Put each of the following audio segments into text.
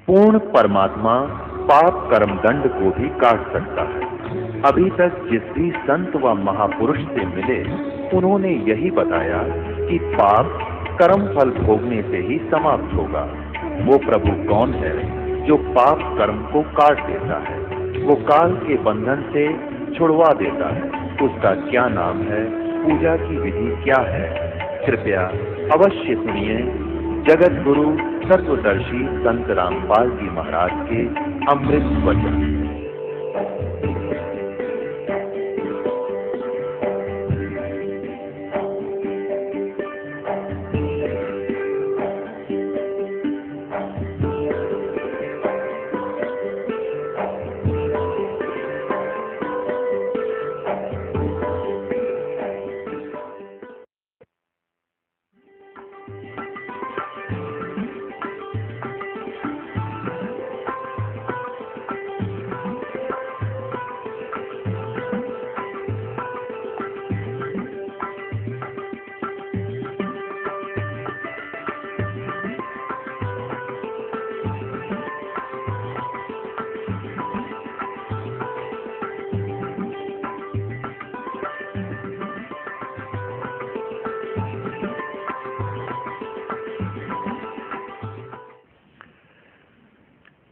पूर्ण परमात्मा पाप कर्म दंड को भी काट सकता है। अभी तक जिस भी संत व महापुरुष से मिले उन्होंने यही बताया कि पाप कर्म फल भोगने से ही समाप्त होगा। वो प्रभु कौन है जो पाप कर्म को काट देता है, वो काल के बंधन से छुड़वा देता है। उसका क्या नाम है, पूजा की विधि क्या है? कृपया अवश्य सुनिए जगत गुरु तत्वदर्शी संत रामपाल जी महाराज के अमृत वचन।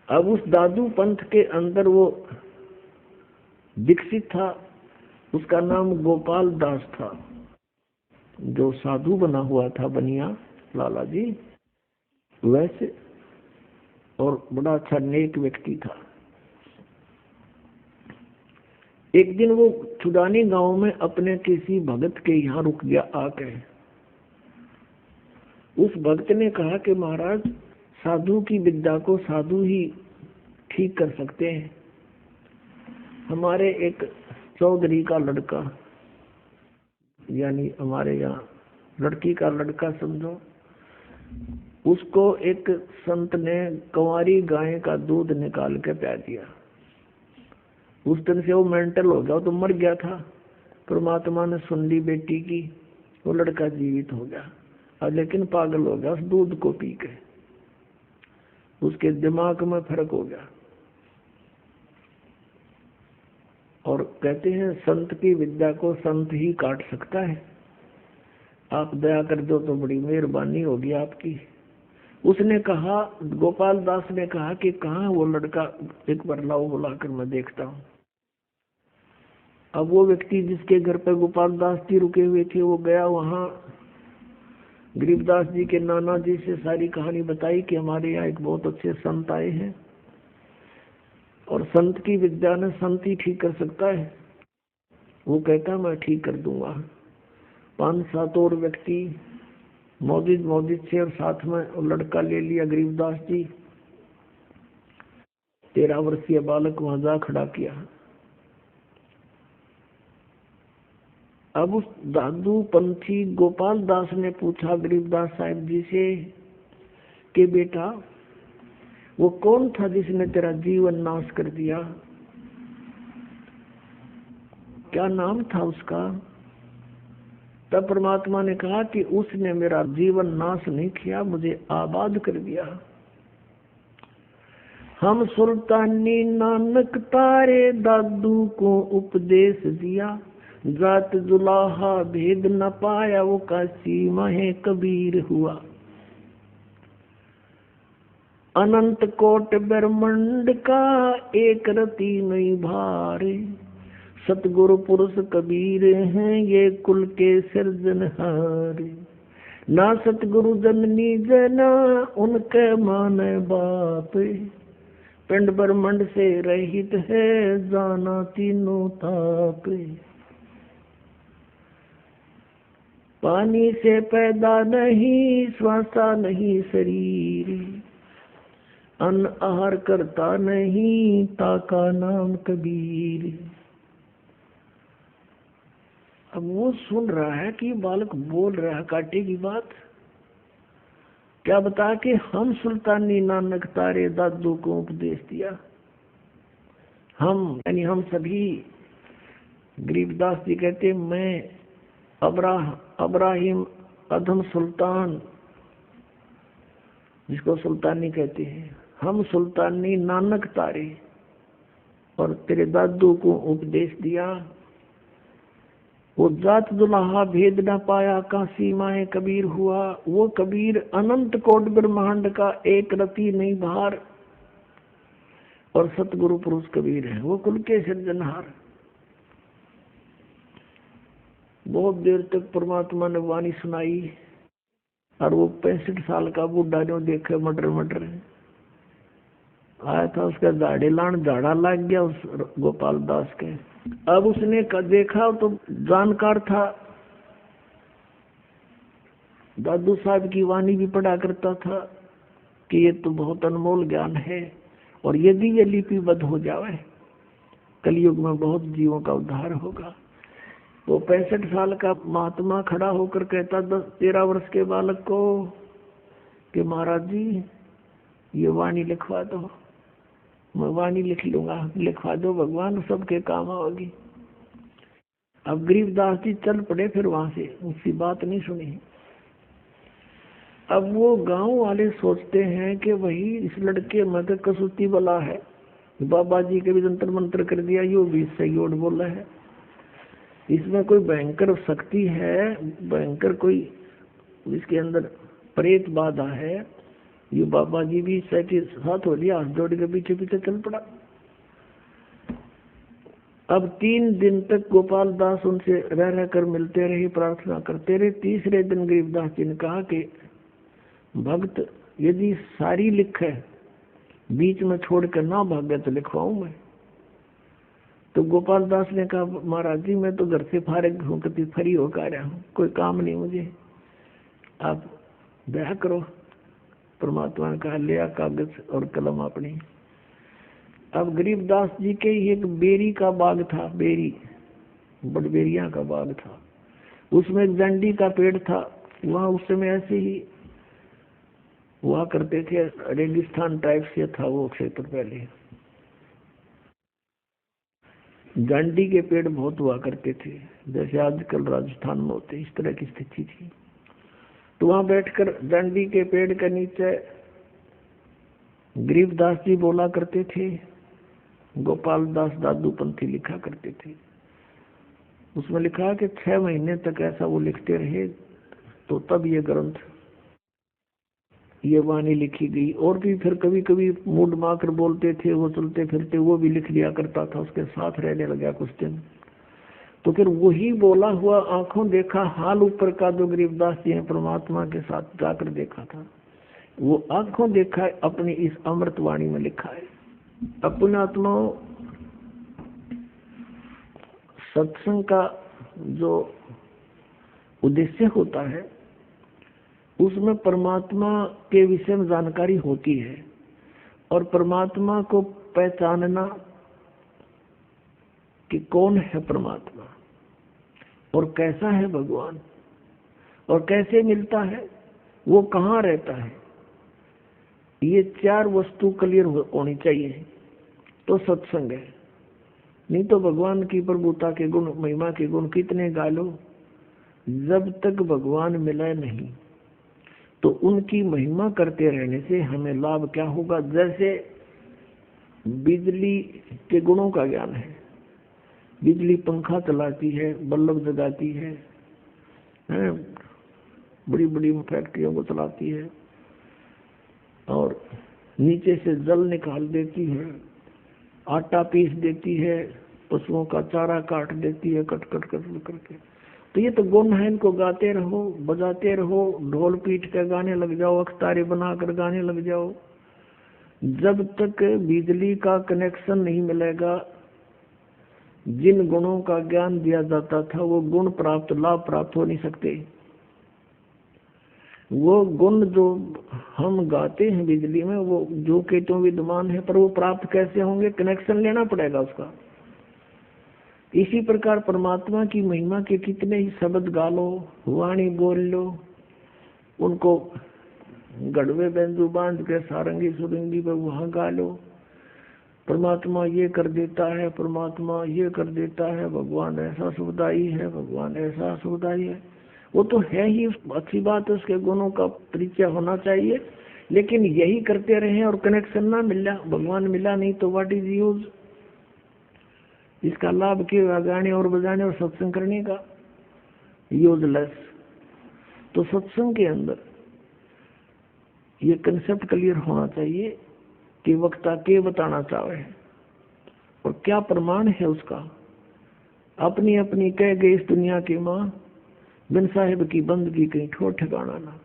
अब उस दादू पंथ के अंदर वो विकसित था, उसका नाम गोपाल दास था, जो साधु बना हुआ था बनिया लाला जी वैसे, और बड़ा अच्छा नेक व्यक्ति था। एक दिन वो चुडानी गांव में अपने किसी भगत के यहाँ रुक गया आके। उस भक्त ने कहा कि महाराज, साधु की विद्या को साधु ही ठीक कर सकते हैं। हमारे एक चौधरी का लड़का, यानी हमारे यहाँ लड़की का लड़का समझो, उसको एक संत ने कंवारी गाय का दूध निकाल के पिला दिया। उस दिन से वो मेंटल हो गया, वो तो मर गया था। परमात्मा ने सुन ली बेटी की, वो लड़का जीवित हो गया, और लेकिन पागल हो गया उस दूध को पी के। उसके दिमाग में फर्क हो गया। और कहते हैं संत की विद्या को संत ही काट सकता है। आप दया कर दो तो बड़ी मेहरबानी होगी आपकी। उसने कहा, गोपाल दास ने कहा कि कहाँ वो लड़का, एक बार लाओ बुलाकर मैं देखता हूँ। अब वो व्यक्ति जिसके घर पर गोपाल दास जी रुके हुए थे वो गया वहाँ। गरीबदास जी के नाना जी से सारी कहानी बताई कि हमारे यहाँ एक बहुत अच्छे संत आए हैं और संत की विद्या ने संत ही ठीक कर सकता है। वो कहता मैं ठीक कर दूंगा। 5-7 और व्यक्ति मौजिद से और साथ में और लड़का ले लिया गरीबदास जी। 13 वर्षीय बालक वहां जा खड़ा किया। अब उस दादू पंथी गोपाल दास ने पूछा गरीबदास साहिब जी से कि बेटा, वो कौन था जिसने तेरा जीवन नाश कर दिया? क्या नाम था उसका? तब परमात्मा ने कहा कि उसने मेरा जीवन नाश नहीं किया, मुझे आबाद कर दिया। हम सुल्तानी नानक तारे दादू को उपदेश दिया, जात जुलाहा भेद न पाया, वो काशी माहे कबीर हुआ। अनंत कोट ब्रह्मांड का एक रति नहीं भारे, सतगुरु पुरुष कबीर हैं ये कुल के सिरजनहारे। ना सतगुरु जननी जना उनके माने बाप, पिंड ब्रह्मांड से रहित है जाना तीनों ताप। पानी से पैदा नहीं श्वासा नहीं शरीर, अन्न आहार करता नहीं ताका नाम कबीर। अब वो सुन रहा है कि बालक बोल रहा है काटे की बात। क्या बता कि हम सुल्तानी नानक तारे दादू को उपदेश दिया। हम यानी हम सभी, गरीबदास जी कहते मैं अब्राहिम अधम सुल्तान, जिसको सुल्तानी कहते हैं, हम सुल्तानी नानक तारे, और तेरे दादू को उपदेश दिया। वो जात दुल्हा भेद न पाया, काशी माए कबीर हुआ। वो कबीर अनंत कोट ब्रह्मांड का एक रति नहीं भार, और सतगुरु पुरुष कबीर है, वो कुल के सिरजनहार। बहुत देर तक परमात्मा ने वाणी सुनाई, और वो 65 साल का बूढ़ा जो देखे मटर मटर आया था, उसका दाढ़ी लान झाड़ा लग गया उस गोपाल दास के। अब उसने देखा तो जानकार था, दादू साहब की वाणी भी पढ़ा करता था कि ये तो बहुत अनमोल ज्ञान है, और यदि ये लिपिबद्ध हो जाए कलयुग में बहुत जीवों का उद्धार होगा। वो 65 साल का महात्मा खड़ा होकर कहता 10-13 वर्ष के बालक को कि महाराज जी ये वाणी लिखवा दो। मैं वाणी लिख लूंगा, लिखवा दो भगवान, सबके काम आओगी। अब गरीबदास जी चल पड़े, फिर वहां से उसकी बात नहीं सुनी। अब वो गांव वाले सोचते हैं कि वही इस लड़के में तो कसूती वाला है, बाबा जी के भी जंतर मंत्र कर दिया, यो भी सही ओट बोला है, इसमें कोई भयंकर शक्ति है, भयंकर कोई इसके अंदर प्रेत बाधा है। ये बाबा जी भी साथ हो लिया, हाथ जोड़ के पीछे पीछे चल पड़ा। अब 3 दिन तक गोपाल दास उनसे रह कर मिलते रहे, प्रार्थना करते रहे। तीसरे दिन गरीबदास जी ने कहा कि भक्त यदि सारी लिखे बीच में छोड़ कर ना भागे तो लिखवाऊं मैं। तो गोपाल दास ने कहा महाराज जी मैं तो घर से फारिग हूँ, कभी फ्री होकर आया हूँ, कोई काम नहीं मुझे, आप दया करो। परमात्मा ने कहा ले आ कागज और कलम अपनी। अब गरीबदास जी के एक बेरी का बाग था, बेरी बड़बेरिया का बाग था, उसमें एक जंडी का पेड़ था। वहाँ उस समय ऐसे ही हुआ करते थे, रेगिस्तान टाइप से था वो क्षेत्र। पहले जंडी के पेड़ बहुत हुआ करते थे, जैसे आजकल राजस्थान में होते, इस तरह की स्थिति थी। तो वहां बैठकर जंडी के पेड़ के नीचे गरीबदास जी बोला करते थे, गोपाल दास दादू पंथी लिखा करते थे। उसमें लिखा कि 6 महीने तक ऐसा वो लिखते रहे, तो तब ये ग्रंथ, ये वाणी लिखी गई। और भी फिर कभी कभी मूड माकर बोलते थे, वो चलते फिरते वो भी लिख लिया करता था, उसके साथ रहने लगा कुछ दिन। तो फिर वही बोला हुआ आंखों देखा हाल ऊपर का जो गरीबदास जी ने परमात्मा के साथ जाकर देखा था, वो आंखों देखा अपनी इस अमृत वाणी में लिखा है। अपने आत्मा सत्संग का जो उद्देश्य होता है उसमें परमात्मा के विषय में जानकारी होती है, और परमात्मा को पहचानना कि कौन है परमात्मा और कैसा है भगवान और कैसे मिलता है, वो कहाँ रहता है, ये 4 वस्तु क्लियर होनी चाहिए तो सत्संग है। नहीं तो भगवान की प्रभुता के गुण, महिमा के गुण कितने गा लो, जब तक भगवान मिला नहीं तो उनकी महिमा करते रहने से हमें लाभ क्या होगा। जैसे बिजली के गुणों का ज्ञान है, बिजली पंखा चलाती है, बल्ब जगाती है, बड़ी बड़ी फैक्ट्रियों को चलाती है, और नीचे से जल निकाल देती है, आटा पीस देती है, पशुओं का चारा काट देती है, कट कट कट करके। तो ये तो गुण है, इनको गाते रहो, बजाते रहो, ढोल पीट कर गाने लग जाओ, अख्तारी बनाकर गाने लग जाओ। जब तक बिजली का कनेक्शन नहीं मिलेगा, जिन गुणों का ज्ञान दिया जाता था वो गुण प्राप्त, लाभ प्राप्त हो नहीं सकते। वो गुण जो हम गाते हैं बिजली में, वो जो के तो विद्यमान है, पर वो प्राप्त कैसे होंगे, कनेक्शन लेना पड़ेगा उसका। इसी प्रकार परमात्मा की महिमा के कितने ही शब्द गा लो, वाणी बोल लो, उनको गढ़वे बेंजू बांध के सारंगी सुरंगी पे वहां गा लो, परमात्मा ये कर देता है, परमात्मा ये कर देता है, भगवान ऐसा सुखदाई है, भगवान ऐसा सुखदाई है। वो तो है ही, अच्छी बात है, उसके गुणों का परिचय होना चाहिए। लेकिन यही करते रहे और कनेक्शन ना मिला, भगवान मिला नहीं, तो व्हाट इज यूज? इसका लाभ क्यों गाने और बजाने और सत्संग करने का? यूजलेस। तो सत्संग के अंदर ये कंसेप्ट क्लियर होना चाहिए कि वक्ता के बताना चाहे है और क्या प्रमाण है उसका। अपनी अपनी कह गई इस दुनिया की माँ, बिन साहिब की बंदगी कहीं ठोर ठिकाना ना।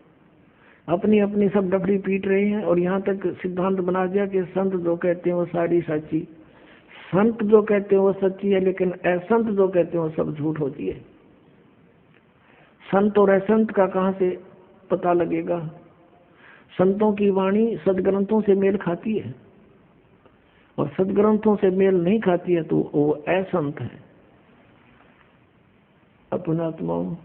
अपनी अपनी सब डफरी पीट रहे हैं और यहाँ तक सिद्धांत बना दिया कि संत जो कहते हैं वो सारी सच्ची, संत जो कहते हैं वो सच्ची है, लेकिन असंत जो कहते हैं वो सब झूठ होती है। संत और असंत का कहाँ से पता लगेगा? संतों की वाणी सदग्रंथों से मेल खाती है और सदग्रंथों से मेल नहीं खाती है तो वो असंत है। अपनात्माओं,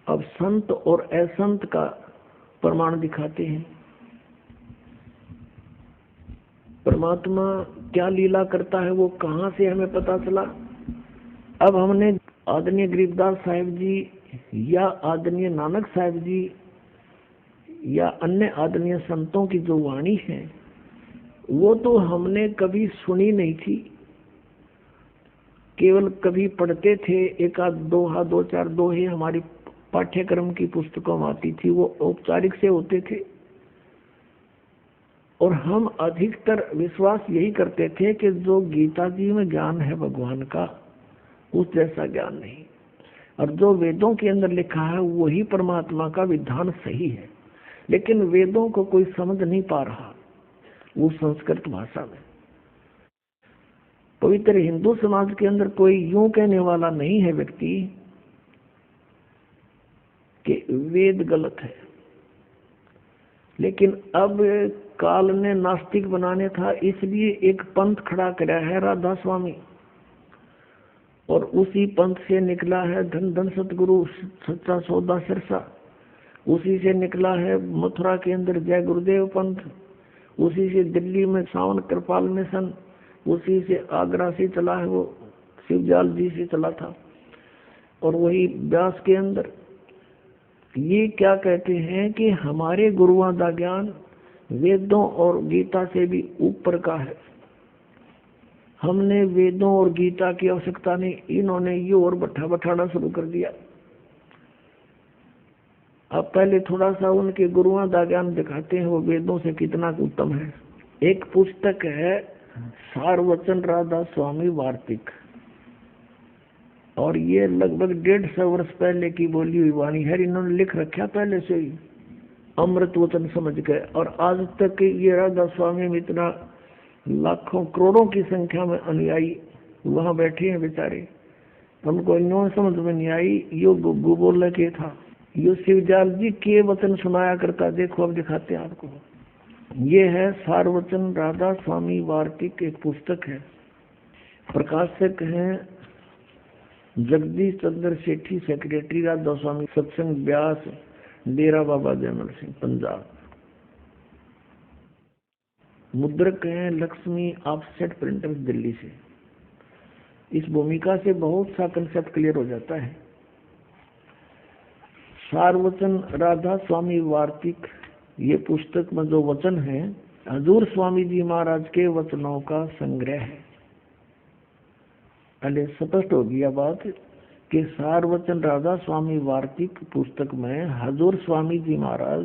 अब संत और असंत का प्रमाण दिखाते हैं। परमात्मा क्या लीला करता है वो कहाँ से हमें पता चला? अब हमने आदरणीय गरीबदास साहिब जी या आदरणीय नानक साहिब जी या अन्य आदरणीय संतों की जो वाणी है वो तो हमने कभी सुनी नहीं थी, केवल कभी पढ़ते थे, एक आध दोहा, दो चार दोहे हमारी पाठ्यक्रम की पुस्तकों में आती थी, वो औपचारिक से होते थे। और हम अधिकतर विश्वास यही करते थे कि जो गीता जी में ज्ञान है भगवान का, उस जैसा ज्ञान नहीं, और जो वेदों के अंदर लिखा है वही परमात्मा का विधान सही है। लेकिन वेदों को कोई समझ नहीं पा रहा, वो संस्कृत भाषा में। पवित्र हिंदू समाज के अंदर कोई यूं कहने वाला नहीं है व्यक्ति कि वेद गलत है, लेकिन अब काल ने नास्तिक बनाने था, इसलिए एक पंथ खड़ा कराया है राधा स्वामी, और उसी पंथ से निकला है धन धन सतगुरु सच्चा सौदा सिरसा, उसी से निकला है मथुरा के अंदर जय गुरुदेव पंथ, उसी से दिल्ली में सावन कृपाल मिशन, उसी से आगरा से चला है वो शिवजाल जी से चला था, और वही व्यास के अंदर। ये क्या कहते हैं कि हमारे गुरुओं का ज्ञान वेदों और गीता से भी ऊपर का है। हमने वेदों और गीता की आवश्यकता नहीं, इन्होंने ये और बैठाना शुरू कर दिया। अब पहले थोड़ा सा उनके गुरुओं का ज्ञान दिखाते हैं वो वेदों से कितना उत्तम है। एक पुस्तक है सारवचन राधा स्वामी वार्तिक, और ये लगभग 150 वर्ष पहले की बोली हुई वाणी है। इन्होंने लिख रखा पहले से ही अमृत वचन समझ के, और आज तक ये राधा स्वामी में इतना लाखों करोड़ों की संख्या में अनुयायी वहां बैठे हैं बेचारे, हमको इन्होंने समझ में नहीं आई। यो गुग्गू बोल के था, यो शिवजाल जी के वचन सुनाया करता। देखो अब दिखाते हैं आपको। ये है सारवचन राधा स्वामी वार्तिक, एक पुस्तक है, प्रकाशक हैं जगदीश चंद्र सेठी, सेक्रेटरी राधा स्वामी सत्संग व्यास, डेरा बाबा जयमल सिंह, पंजाब। मुद्रक हैं लक्ष्मी ऑफसेट प्रिंटर्स, दिल्ली से। इस भूमिका से बहुत सा कंसेप्ट क्लियर हो जाता है। सारवचन राधा स्वामी वार्तिक, ये पुस्तक में जो वचन है हजूर स्वामी जी महाराज के वचनों का संग्रह है। पहले स्पष्ट हो गया बात कि सारवचन राधा स्वामी वार्तिक पुस्तक में हजूर स्वामी जी महाराज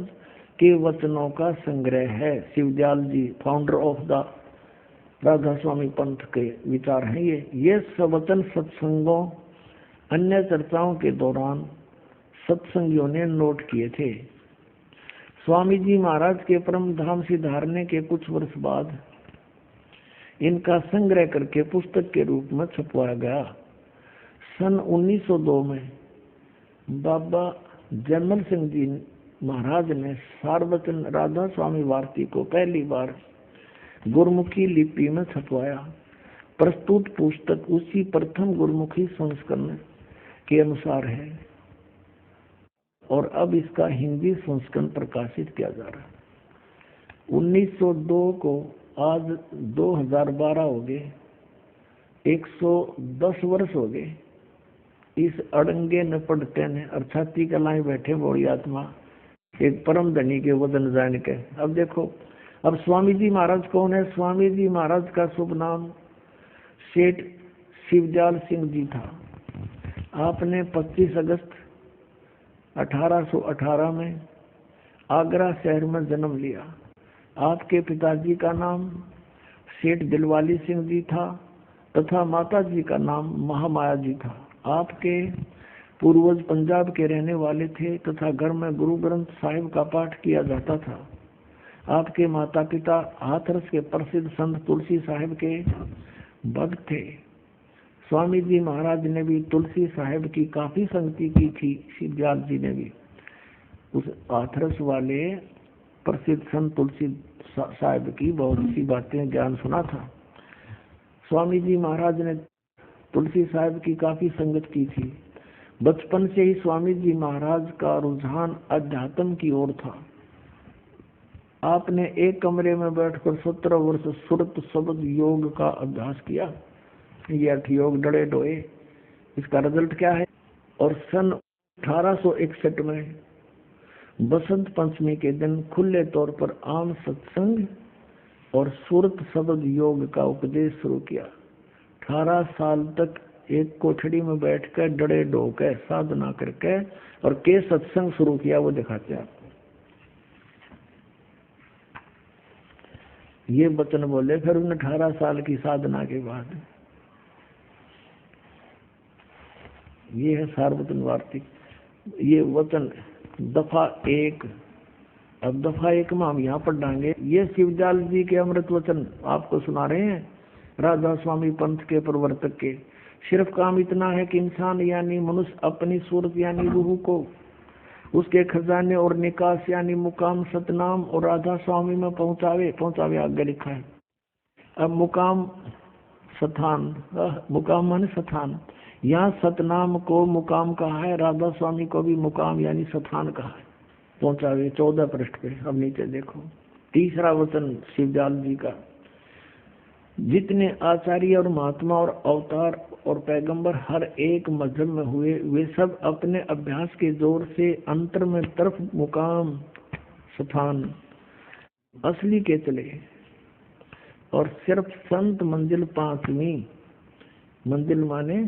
के वचनों का संग्रह है। शिवदयाल जी फाउंडर ऑफ द राधा स्वामी पंथ के विचार हैं ये वचन सत्संगों अन्य चर्चाओं के दौरान सत्संगियों ने नोट किए थे। स्वामी जी महाराज के परम धाम से धारने के कुछ वर्ष बाद इनका संग्रह करके पुस्तक के रूप में छपवाया गया। सन 1902 में बाबा जयमल सिंह जी महाराज ने सारवचन राधा स्वामी वार्तिक को पहली बार गुरमुखी लिपि में छपवाया। प्रस्तुत पुस्तक उसी प्रथम गुरमुखी संस्करण के अनुसार है और अब इसका हिंदी संस्करण प्रकाशित किया जा रहा है। 1902 को आज 2012 हो गए, 110 वर्ष हो गए। इस अड़ंगे न पढ़ते ने और छाती कलाएं बैठे बोड़ी आत्मा एक परम धनी के वचन जान के। अब देखो, अब स्वामी जी महाराज कौन है? स्वामी जी महाराज का शुभ नाम सेठ शिवदयाल सिंह जी था। आपने 25 अगस्त 1818 में आगरा शहर में जन्म लिया। आपके पिताजी का नाम सेठ दिलवाली सिंह जी था तथा माता जी का नाम महामाया जी था। आपके पूर्वज पंजाब के रहने वाले थे तथा घर में गुरु ग्रंथ साहिब का पाठ किया जाता था। आपके माता पिता हाथरस के प्रसिद्ध संत तुलसी साहिब के भक्त थे। स्वामी जी महाराज ने भी तुलसी साहिब की काफी संगति की थी। शिवदयाल जी ने भी उस हाथरस वाले प्रसिद्ध संत तुलसी साहिब की बहुत सी बातें ज्ञान सुना था। स्वामी जी महाराज ने तुलसी साहिब की काफी संगत की थी। बचपन से ही स्वामी जी महाराज का रुझान अध्यात्म की ओर था। आपने एक कमरे में बैठकर 17 वर्ष सुरत शब्द योग का अभ्यास किया। ये 8 योग डड़े डोए। इसका रिजल्ट क्या है? और सन 1861 में बसंत पंचमी के दिन खुले तौर पर आम सत्संग और सुरत शब्द योग का उपदेश शुरू किया। 18 साल तक एक कोठड़ी में बैठकर डड़े डोकर साधना करके और के सत्संग शुरू किया, वो दिखाते हैं। ये वचन बोले फिर उन 18 साल की साधना के बाद। ये है सार्वजन वार्तिक। ये वचन दफा 1। अब दफा 1 में हम यहाँ पर डांगे। ये शिवदयाल जी के अमृत वचन आपको सुना रहे हैं, राधा स्वामी पंथ के प्रवर्तक के। सिर्फ काम इतना है कि इंसान यानी मनुष्य अपनी सूरत यानी रूह को उसके खजाने और निकास यानी मुकाम सतनाम और राधा स्वामी में पहुंचावे आगे लिखा है। अब मुकाम स्थान, मुकाम माने स्थान। यहाँ सतनाम को मुकाम कहा है, राधा स्वामी को भी मुकाम यानी स्थान कहा है। पहुंचावे 14 पृष्ठ पे। अब नीचे देखो तीसरा वचन शिवदयाल जी का। जितने आचार्य और महात्मा और अवतार और पैगंबर हर एक मजहब में हुए, वे सब अपने अभ्यास के जोर से अंतर में तरफ मुकाम स्थान असली के चले। और सिर्फ संत मंजिल 5वीं मंजिल माने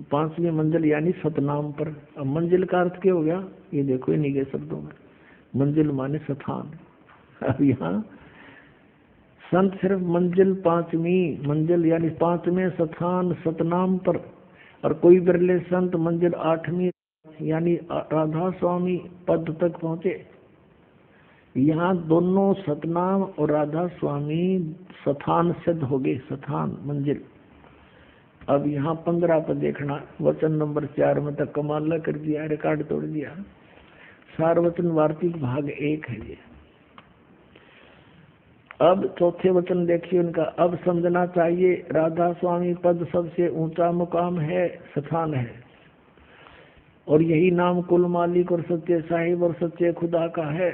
5वीं मंजिल यानी सतनाम पर। अब मंजिल का अर्थ क्या हो गया? ये देखो इन्हीं के शब्दों में, मंजिल माने स्थान। अब यहाँ संत सिर्फ मंजिल 5वीं मंजिल यानी 5वें स्थान सतनाम पर, और कोई बिरले संत मंजिल 8वीं यानी राधा स्वामी पद तक पहुंचे। यहाँ दोनों सतनाम और राधा स्वामी स्थान सिद्ध हो गए, स्थान मंजिल। अब यहाँ 15 पर देखना, वचन नंबर 4 में तक कमाल कर दिया, रिकॉर्ड तोड़ दिया। सार्वचन वार्तिक भाग 1 है ये। अब चौथे वचन देखिए उनका। अब समझना चाहिए राधा स्वामी पद सबसे ऊंचा मुकाम है, स्थान है, और यही नाम कुल मालिक और सच्चे साहिब और सच्चे खुदा का है।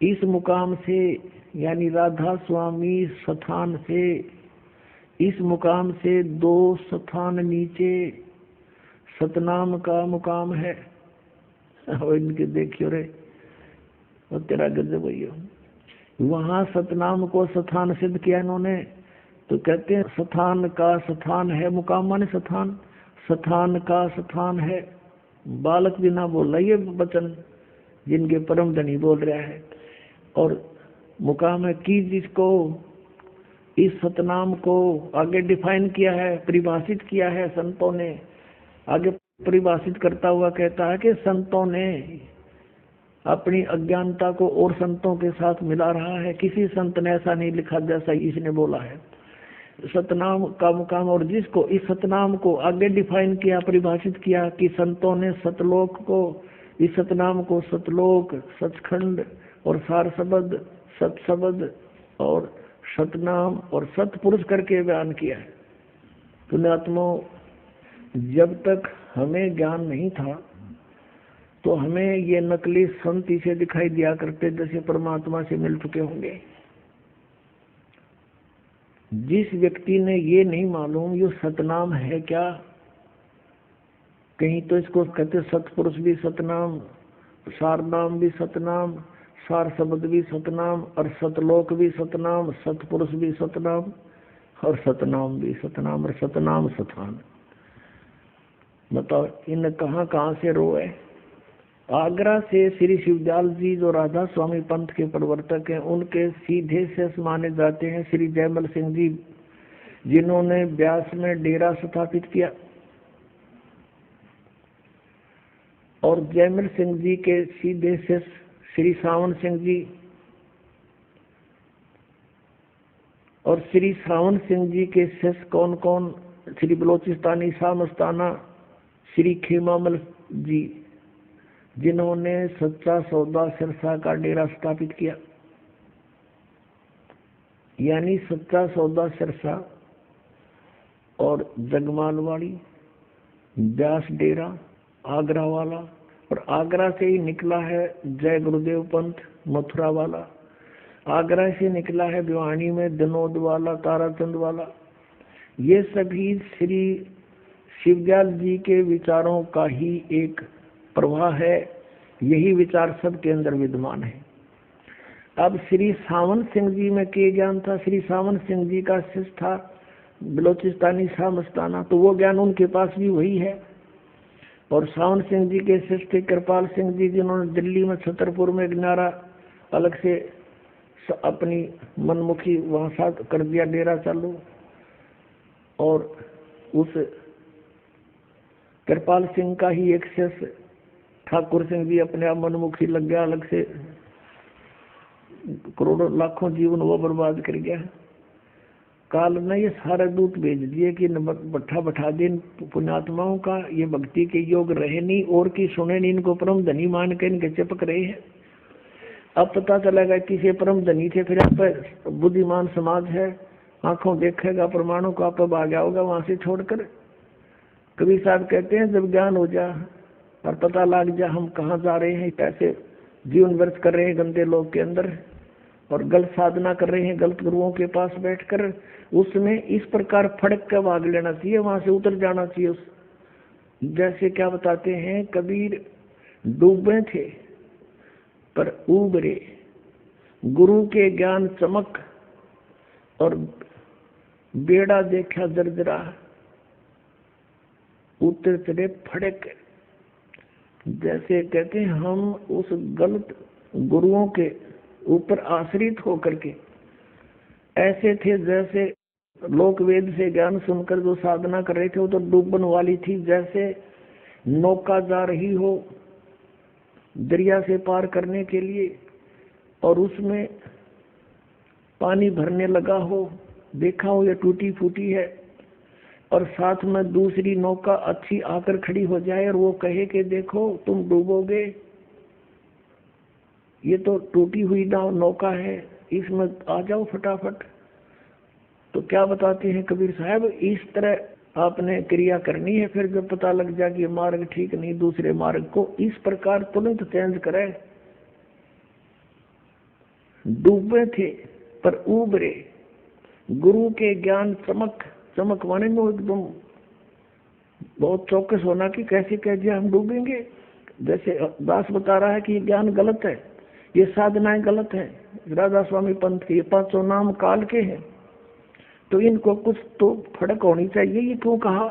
इस मुकाम से यानी राधा स्वामी स्थान से, इस मुकाम से 2 स्थान नीचे सतनाम का मुकाम है। और इनके देखियो रे, और तेरा गजब भैया। वहां सतनाम को स्थान सिद्ध किया इन्होंने, तो कहते हैं स्थान का स्थान है, मुकाम माने स्थान, स्थान का स्थान है। बालक भी ना बोल रहा, ये वचन जिनके परम धनी बोल रहा है। और मुकाम है कि जिसको इस सतनाम को आगे डिफाइन किया है, परिभाषित किया है संतों ने। आगे परिभाषित करता हुआ कहता है कि संतों ने अपनी अज्ञानता को और संतों के साथ मिला रहा है। किसी संत ने ऐसा नहीं लिखा जैसा इसने बोला है। सतनाम का मुकाम, और जिसको इस सतनाम को आगे डिफाइन किया, परिभाषित किया कि संतों ने सतलोक को, इस सतनाम को सतलोक, सचखंड और सार शब्द, सतशब्द और सतनाम और सतपुरुष करके बयान किया है। पुण्यात्मो, जब तक हमें ज्ञान नहीं था तो हमें ये नकली संत इसे दिखाई दिया करते जैसे परमात्मा से मिल चुके होंगे। जिस व्यक्ति ने ये नहीं मालूम ये सतनाम है क्या, कहीं तो इसको कहते सतपुरुष भी सतनाम, सार नाम भी सतनाम, सार शब्द भी सतनाम, और सतलोक भी सतनाम, सतपुरुष भी सतनाम, और सतनाम भी सतनाम, और सतनाम सतान। बताओ इन कहाँ से रोए। आगरा से श्री शिवदयाल जी जो राधा स्वामी पंथ के प्रवर्तक हैं, उनके सीधे से माने जाते हैं श्री जयमल सिंह जी, जिन्होंने ब्यास में डेरा स्थापित किया। और जयमल सिंह जी के सीधे से श्री सावन सिंह जी, और श्री सावन सिंह जी के शिष्य कौन कौन, श्री बलोचिस्तानी शाह मस्ताना, श्री खेमामल जी, जिन्होंने सच्चा सौदा सिरसा का डेरा स्थापित किया। यानी सच्चा सौदा सिरसा और जगमालवाड़ी, व्यास डेरा आगरा वाला, और आगरा से ही निकला है जय गुरुदेव पंथ मथुरा वाला, आगरा से निकला है भिवानी में दिनोद वाला, ताराचंद वाला। ये सभी श्री शिवदयाल जी के विचारों का ही एक प्रवाह है, यही विचार सबके अंदर विद्यमान है। अब श्री सावन सिंह जी में क्या ज्ञान था? श्री सावन सिंह जी का शिष्य था बलोचिस्तानी शाह मस्ताना, तो वो ज्ञान उनके पास भी वही है। और सावन सिंह जी के शिष्य थे कृपाल सिंह जी, जिन्होंने दिल्ली में छतरपुर में एक नारा अलग से अपनी मनमुखी वहां साथ कर दिया डेरा चालू। और उस कृपाल सिंह का ही एक शिष्य ठाकुर सिंह जी अपने आप मनमुखी लग गया, अलग से करोड़ों लाखों जीवन वो बर्बाद कर गया। काल ने ये सारे दूत भेज दिए कि बट्ठा बैठा दे पुण्यात्माओं का, ये भक्ति के योग रहे नहीं और की सुने नहीं, इनको परम धनी मान के इनके चिपक रहे हैं। अब पता चलेगा किसे परम धनी थे, फिर आप बुद्धिमान समाज है, आंखों देखेगा प्रमाणों को, आप भाग होगा वहां से छोड़कर। कबीर साहब कहते हैं जब ज्ञान हो जा और पता लग जा हम कहाँ जा रहे हैं, कैसे जीवन व्यर्थ कर रहे हैं गंदे लोग के अंदर, और गलत साधना कर रहे हैं गलत गुरुओं के पास बैठकर, उसमें इस प्रकार फड़क कर भाग लेना चाहिए, वहां से उतर जाना चाहिए। जैसे क्या बताते हैं कबीर, डूबे थे पर उबरे, गुरु के ज्ञान चमक, और बेड़ा देखा जर्जरा, उतर चले फड़क। जैसे कहते हैं हम उस गलत गुरुओं के ऊपर आश्रित होकर के ऐसे थे जैसे लोक वेद से ज्ञान सुनकर जो साधना कर रहे थे वो तो डूबन वाली थी। जैसे नौका जा रही हो दरिया से पार करने के लिए और उसमें पानी भरने लगा हो, देखा हो ये टूटी फूटी है, और साथ में दूसरी नौका अच्छी आकर खड़ी हो जाए और वो कहे कि देखो तुम डूबोगे, ये तो टूटी हुई नौका है, इसमें आ जाओ फटाफट। तो क्या बताते हैं कबीर साहब, इस तरह आपने क्रिया करनी है, फिर जब पता लग जाए कि मार्ग ठीक नहीं, दूसरे मार्ग को इस प्रकार तुरंत चेंज करे। डूबे थे पर उबरे, गुरु के ज्ञान चमक, चमक माने में एकदम बहुत चौकस होना कि कैसे कह दिया हम डूबेंगे। जैसे दास बता रहा है कि ये ज्ञान गलत है, ये साधनाएं गलत है, राधा स्वामी पंथ के 500 नाम काल के हैं, तो इनको कुछ तो फड़क होनी चाहिए, ये क्यों कहा?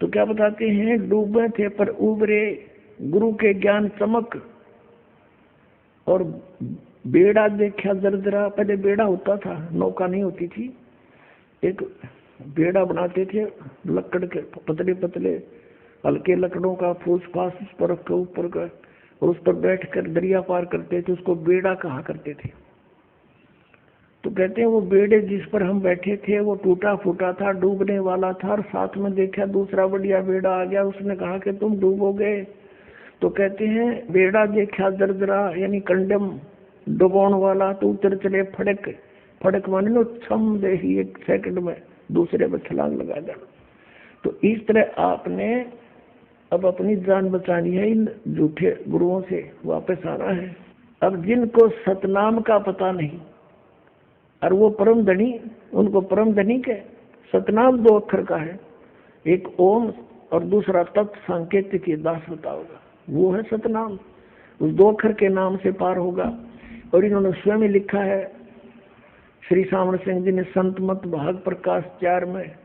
तो क्या बताते हैं, डूबे थे पर उबरे, गुरु के ज्ञान चमक, और बेड़ा देखा दरदरा। पहले बेड़ा होता था, नौका नहीं होती थी, एक बेड़ा बनाते थे लकड़ के, पतले पतले हल्के लकड़ों का फूस फास उस पर रख ऊपर का, और उस पर बैठकर दरिया पार करते थे, उसको बेड़ा कहा करते थे। तो कहते हैं वो बेड़े जिस पर हम बैठे थे वो टूटा फूटा था, डूबने वाला था, और साथ में देखा दूसरा बढ़िया बेड़ा आ गया, उसने कहा कि तुम डूबोगे। तो कहते हैं बेड़ा देखा दरदरा, यानी कंडम डुबोन वाला, तो उतर चले फड़क। फड़क माने लो छम दे ही, एक सेकंड में दूसरे पर छलांग लगा देना। तो इस तरह आपने अब अपनी जान बचानी है, इन झूठे गुरुओं से वापस आना है। अब जिनको सतनाम का पता नहीं और वो परम धनी, उनको परम धनी के सतनाम 2 अक्षर का है, एक ओम और दूसरा तत् सांकेतिक के दास बताओगा, वो है सतनाम। उस 2 अक्षर के नाम से पार होगा। और इन्होंने स्वयं ही लिखा है, श्री सावण सिंह जी ने संत मत भाग प्रकाश 4 में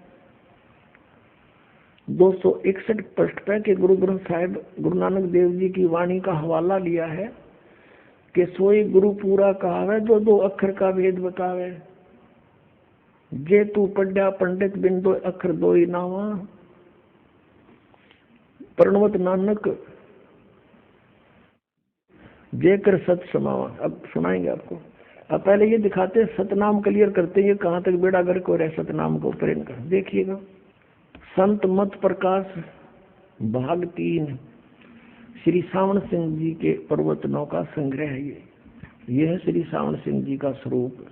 261 पृष्ठ पे के गुरु ग्रंथ साहिब गुरु नानक देव जी की वाणी का हवाला लिया है कि सोई गुरु पूरा कहावे जो 2 अक्षर का भेद बतावे। जे तू पढ़ा पंडित बिन 2 अक्षर 2 ही नावा, प्रणवत नानक जे कर सत समावा। अब सुनाएंगे आपको। अब पहले ये दिखाते हैं, सतनाम क्लियर करते हैं कहाँ तक बेड़ा गर्क हो रहा है सतनाम को प्रेम कर। देखिएगा, संत मत प्रकाश भाग 3 श्री सावण सिंह जी के प्रवचनों का संग्रह है। ये है श्री सावण सिंह जी का स्वरूप।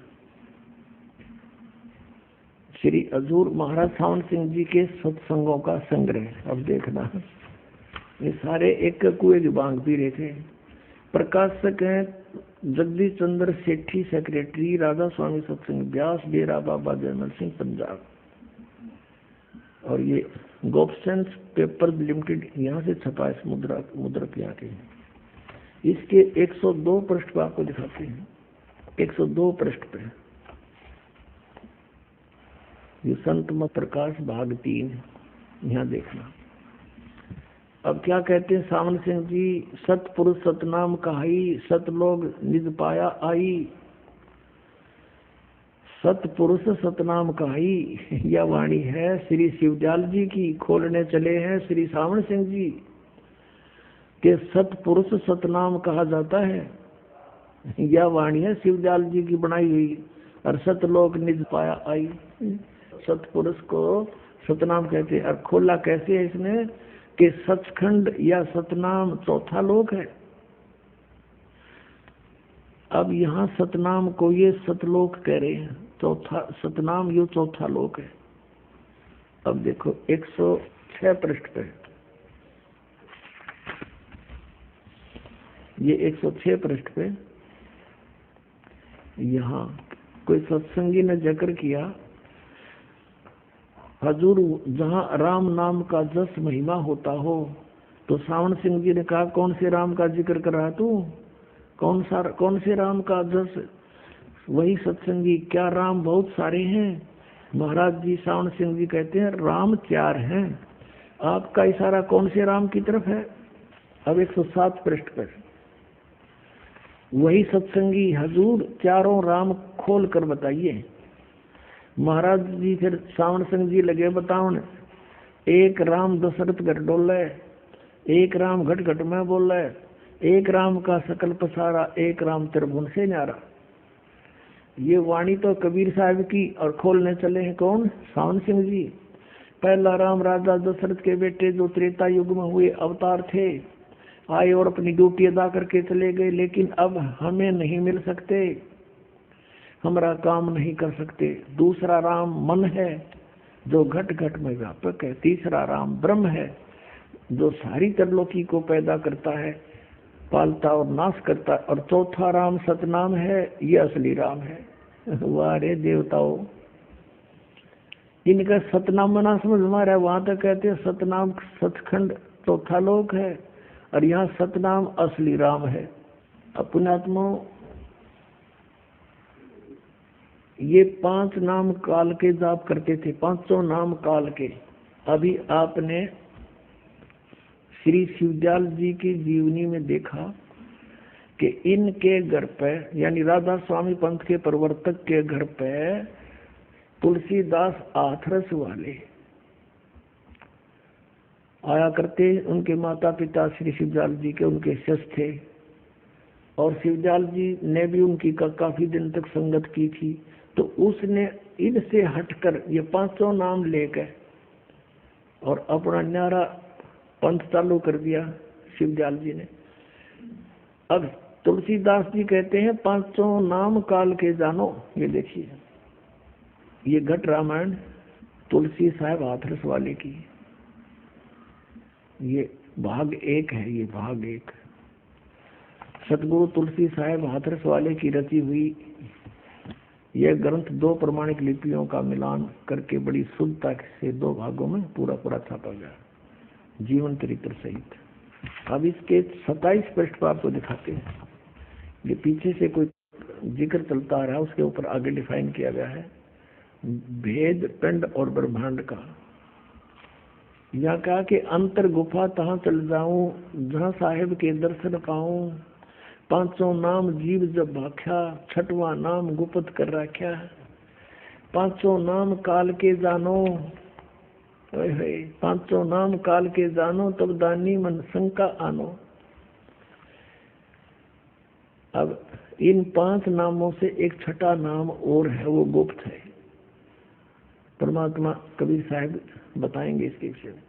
श्री हजूर महाराज सावण सिंह जी के सत्संगों का संग्रह। अब देखना, ये सारे एक कुएं की बांग पी रहे थे। प्रकाशक हैं जगदीश चंद्र सेठी, सेक्रेटरी राधा स्वामी सत्संग व्यास, डेरा बाबा जयमल सिंह पंजाब। और ये गोपसेंस पेपर लिमिटेड यहाँ से छपा है, मुद्रक यहाँ के। इसके 102 पृष्ठ पर आपको दिखाते हैं, 102 पृष्ठ पे ये संत मत प्रकाश भाग 3, यहाँ देखना। अब क्या कहते हैं सावन सिंह जी, सतपुरुष सतनाम कहाई, सतलोग निज पाया आई। सतपुरुष सतनाम कहाई, यह वाणी है श्री शिवजाल जी की। खोलने चले हैं श्री सावन सिंह जी के सतपुरुष सतनाम कहा जाता है। यह वाणी है शिवजाल जी की बनाई हुई। और सतलोक निज पाया आई, सतपुरुष को सतनाम कहते हैं। और खोला कैसे है इसने कि सचखंड या सतनाम चौथा लोक है। अब यहाँ सतनाम को ये सतलोक कह रहे हैं, चौथा सतनाम यो चौथा लोक है। अब देखो 106 पृष्ठ पे, ये 106 पृष्ठ पे यहाँ कोई सत्संगी ने जिक्र किया, हजूर जहाँ राम नाम का जस महिमा होता हो। तो सावन सिंह जी ने कहा, कौन से राम का जिक्र कर रहा तू? कौन से राम का जस? वही सत्संगी, क्या राम बहुत सारे हैं? महाराज जी सावन सिंह जी कहते हैं राम 4 हैं। आपका इशारा कौन से राम की तरफ है? अब 107 पृष्ठ पर वही सत्संगी, हजूर चारों राम खोल कर बताइए। महाराज जी फिर सावन सिंह जी लगे बताओ, एक राम दशरथ घट डोले, एक राम घट घट में बोले, एक राम का सकल पसारा, एक राम त्रिभुवन से न्यारा। ये वाणी तो कबीर साहब की। और खोलने चले हैं कौन? सावन सिंह जी। पहला राम राजा दशरथ के बेटे जो त्रेता युग में हुए अवतार थे, आए और अपनी ड्यूटी अदा करके चले गए, लेकिन अब हमें नहीं मिल सकते, हमारा काम नहीं कर सकते। दूसरा राम मन है जो घट घट में व्यापक है। तीसरा राम ब्रह्म है जो सारी त्रिलोकी को पैदा करता है, पालता और नाश करता है। और चौथा राम सतनाम है, ये असली राम है। वाह रे देवताओं, इनका सतनाम मना समझ हमारा। वहां तक कहते हैं सतनाम सचखंड चौथा लोक है, और यहाँ सतनाम असली राम है। पुण्यात्मा, ये 5 नाम काल के जाप करते थे, 5 नाम काल के। अभी आपने श्री शिवदयाल जी की जीवनी में देखा कि इनके घर पे, यानी राधा स्वामी पंथ के प्रवर्तक के घर पे तुलसीदास आथरस वाले आया करते। उनके माता पिता श्री शिवदयाल जी के उनके शिष्य थे, और शिवदयाल जी ने भी उनकी काफी दिन तक संगत की थी। तो उसने इनसे हटकर ये 5 नाम लेकर और अपना न्यारा पंथ चालू कर दिया शिवदयाल जी ने। अब तुलसीदास जी कहते हैं 5 नाम काल के जानो। ये देखिए, ये घट रामायण तुलसी साहब हाथरस वाले की, ये भाग 1 है। ये भाग 1 सतगुरु तुलसी साहब हाथरस वाले की रची हुई यह ग्रंथ 2 प्रमाणिक लिपियों का मिलान करके बड़ी शुद्धता से 2 भागों में पूरा छापा गया। जीवन चरित्र सहित। अब इसके 27 पृष्ठ पर आपको दिखाते हैं। ये पीछे से कोई जिक्र चलता आ रहा है, उसके ऊपर आगे डिफाइन किया गया है भेद पिंड और ब्रह्मांड का। यहाँ कहा कि अंतर गुफा तहाँ चल जाऊं, जहाँ साहेब के दर्शन पाऊं। पांचों नाम जीव जब भाख्या, छठवां नाम गुप्त कर राख्या। पांचों नाम काल के जानो, पांचों नाम काल के जानो, तब दानी मन शंका आनो। अब इन 5 नामों से एक छठा नाम और है, वो गुप्त है। परमात्मा कबीर साहब बताएंगे इसके विषय में।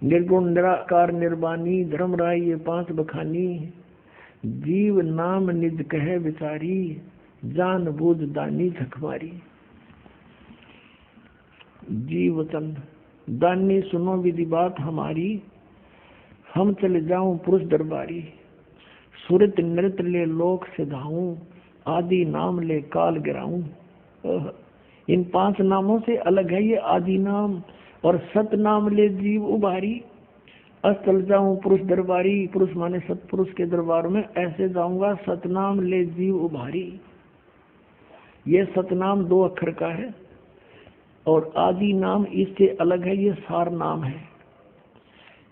निर्गुण निराकार निर्वाणी धर्मराय ये 5 बखानी। जीव नाम निज कहे विचारी, जान बूझ दानी झकमारी। जीवचन दानी सुनो विधि बात हमारी, हम चले जाऊं पुरुष दरबारी। सुरत नृत्य ले लोक सिधाऊं, आदि नाम ले काल गिराऊं। इन 5 नामों से अलग है ये आदि नाम। और सत नाम ले जीव उबारी, अस्तल जाऊं पुरुष दरबारी। पुरुष माने सतपुरुष के दरबार में ऐसे जाऊंगा, सतनाम ले जीव उबारी। ये सतनाम 2 अक्षर का है और आदि नाम इससे अलग है, ये सार नाम है।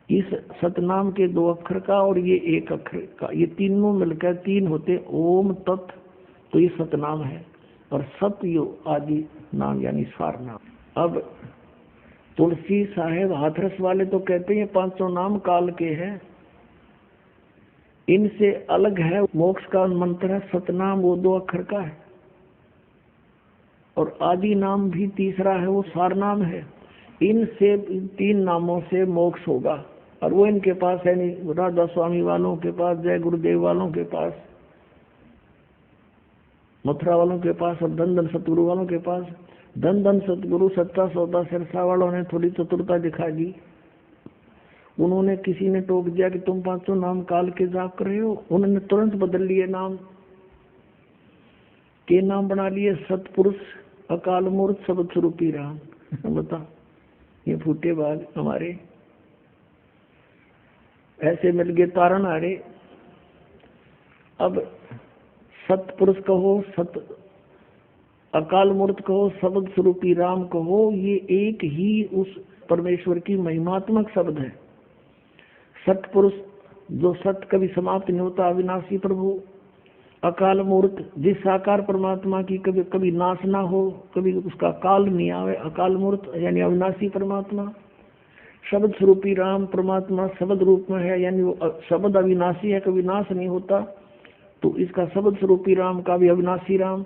इस सतनाम के 2 अक्षर का और ये 1 अक्षर का, ये तीनों मिलकर 3 होते ओम तत्, तो ये सतनाम है। और सत्य आदि नाम यानी सार नाम। अब तुलसी साहेब हाथरस वाले तो कहते हैं 500 नाम काल के हैं, इनसे अलग है मोक्ष का मंत्र है सतनाम, वो 2 अक्षर का है। और आदि नाम भी तीसरा है, वो सार नाम है। इनसे 3 नामों से मोक्ष होगा। और वो इनके पास है नहीं, राधा स्वामी वालों के पास, जय गुरुदेव वालों के पास, मथुरा वालों के पास, और धन धन सतगुरु वालों के पास। धन धन सतगुरु सच्चा सौदा सिरसा वालों ने थोड़ी चतुरता दिखा दी। उन्होंने किसी ने टोक दिया कि तुम 500 नाम काल के जाप कर रहे हो, उन्होंने तुरंत बदल लिए नाम के नाम बना लिए सतपुरुष, अकाल मूर्त, सबद स्वरूपी राम। बता ये फूटे बाल हमारे ऐसे मिल गए तारण हारे। अब सतपुरुष कहो, सत अकाल मूर्त कहो, शब्द स्वरूपी राम कहो, ये एक ही उस परमेश्वर की महिमात्मक शब्द है। सतपुरुष जो सत्य कभी समाप्त नहीं होता, अविनाशी प्रभु। अकाल मूर्त जिस साकार परमात्मा की कभी कभी नाश ना हो, कभी उसका काल नहीं आवे, अकाल मूर्त यानी अविनाशी परमात्मा। शब्द स्वरूपी राम परमात्मा शब्द रूप में है, यानी वो शब्द अविनाशी है, कभी नाश नहीं होता, तो इसका शब्द स्वरूपी राम का भी अविनाशी राम।